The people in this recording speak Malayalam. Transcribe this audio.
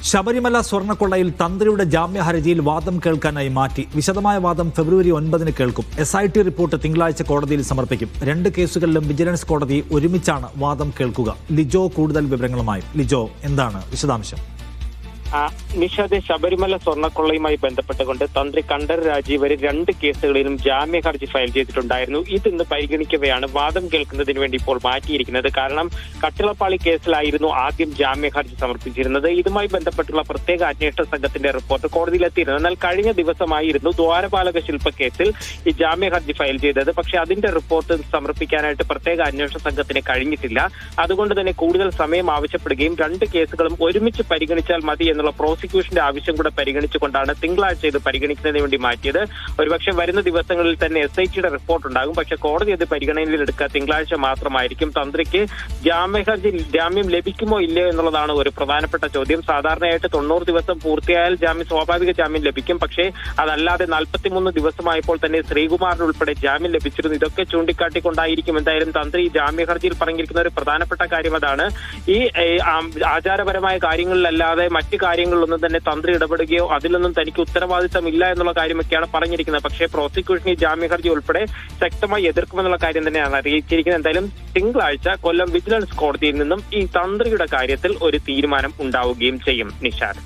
ശബരിമല സ്വർണ്ണക്കൊള്ളയിൽ തന്ത്രിയുടെ ജാമ്യ ഹർജിയിൽ വാദം കേൾക്കാനായി മാറ്റി. വിശദമായ വാദം ഫെബ്രുവരി 9 കേൾക്കും. SIT റിപ്പോർട്ട് തിങ്കളാഴ്ച കോടതിയിൽ സമർപ്പിക്കും. 2 കേസുകളിലും വിജിലൻസ് കോടതി ഒരുമിച്ചാണ് വാദം കേൾക്കുക. ലിജോ കൂടുതൽ വിവരങ്ങളുമായി. ലിജോ, എന്താണ് വിശദാംശം? നിഷാദ്, ശബരിമല സ്വർണ്ണക്കൊള്ളയുമായി ബന്ധപ്പെട്ടുകൊണ്ട് തന്ത്രി കണ്ഠരര് രാജീവര് 2 കേസുകളിലും ജാമ്യ ഹർജി ഫയൽ ചെയ്തിട്ടുണ്ടായിരുന്നു. ഇതിന്ന് പരിഗണിക്കവെയാണ് വാദം കേൾക്കുന്നതിന് വേണ്ടി ഇപ്പോൾ മാറ്റിയിരിക്കുന്നത്. കാരണം കട്ടിളപ്പാളി കേസിലായിരുന്നു ആദ്യം ജാമ്യ ഹർജി സമർപ്പിച്ചിരുന്നത്. ഇതുമായി ബന്ധപ്പെട്ടുള്ള പ്രത്യേക അന്വേഷണ സംഘത്തിന്റെ റിപ്പോർട്ട് കോടതിയിലെത്തിയിരുന്നു. എന്നാൽ കഴിഞ്ഞ ദിവസമായിരുന്നു ദ്വാരപാലക ശില്പ കേസിൽ ഈ ജാമ്യ ഹർജി ഫയൽ ചെയ്തത്. പക്ഷെ അതിന്റെ റിപ്പോർട്ട് സമർപ്പിക്കാനായിട്ട് പ്രത്യേക അന്വേഷണ സംഘത്തിന് കഴിഞ്ഞിട്ടില്ല. അതുകൊണ്ട് തന്നെ കൂടുതൽ സമയം ആവശ്യപ്പെടുകയും 2 കേസുകളും ഒരുമിച്ച് പരിഗണിച്ചാൽ മതി എന്നുള്ള പ്രോസിക്യൂഷന്റെ ആവശ്യം കൂടെ പരിഗണിച്ചുകൊണ്ടാണ് തിങ്കളാഴ്ച ഇത് പരിഗണിക്കുന്നതിന് വേണ്ടി മാറ്റിയത്. ഒരുപക്ഷെ വരുന്ന ദിവസങ്ങളിൽ തന്നെ SITയുടെ റിപ്പോർട്ട് ഉണ്ടാകും. പക്ഷെ കോടതി അത് പരിഗണനയിലെടുക്കുക തിങ്കളാഴ്ച മാത്രമായിരിക്കും. തന്ത്രിക്ക് ജാമ്യം ലഭിക്കുമോ ഇല്ലയോ എന്നുള്ളതാണ് ഒരു പ്രധാനപ്പെട്ട ചോദ്യം. സാധാരണയായിട്ട് 90 ദിവസം പൂർത്തിയായാൽ സ്വാഭാവിക ജാമ്യം ലഭിക്കും. പക്ഷേ അതല്ലാതെ 43 ദിവസമായപ്പോൾ തന്നെ ശ്രീകുമാറിന് ഉൾപ്പെടെ ജാമ്യം ലഭിച്ചിരുന്നു. ഇതൊക്കെ ചൂണ്ടിക്കാട്ടിക്കൊണ്ടായിരിക്കും എന്തായാലും തന്ത്രി ജാമ്യ ഹർജിയിൽ പറഞ്ഞിരിക്കുന്ന ഒരു പ്രധാനപ്പെട്ട കാര്യം അതാണ്. ഈ ആചാരപരമായ കാര്യങ്ങളിലല്ലാതെ മറ്റു കാര്യങ്ങളിലൊന്നും തന്നെ തന്ത്രി ഇടപെടുകയോ അതിലൊന്നും തനിക്ക് ഉത്തരവാദിത്തമില്ല എന്നുള്ള കാര്യമൊക്കെയാണ് പറഞ്ഞിരിക്കുന്നത്. പക്ഷേ പ്രോസിക്യൂഷൻ ഈ ജാമ്യ ഹർജി ഉൾപ്പെടെ ശക്തമായി എതിർക്കുമെന്നുള്ള കാര്യം തന്നെയാണ് അറിയിച്ചിരിക്കുന്നത്. എന്തായാലും തിങ്കളാഴ്ച കൊല്ലം വിജിലൻസ് കോടതിയിൽ നിന്നും ഈ തന്ത്രിയുടെ കാര്യത്തിൽ ഒരു തീരുമാനം ഉണ്ടാവുകയും ചെയ്യും. നിഷാദ്.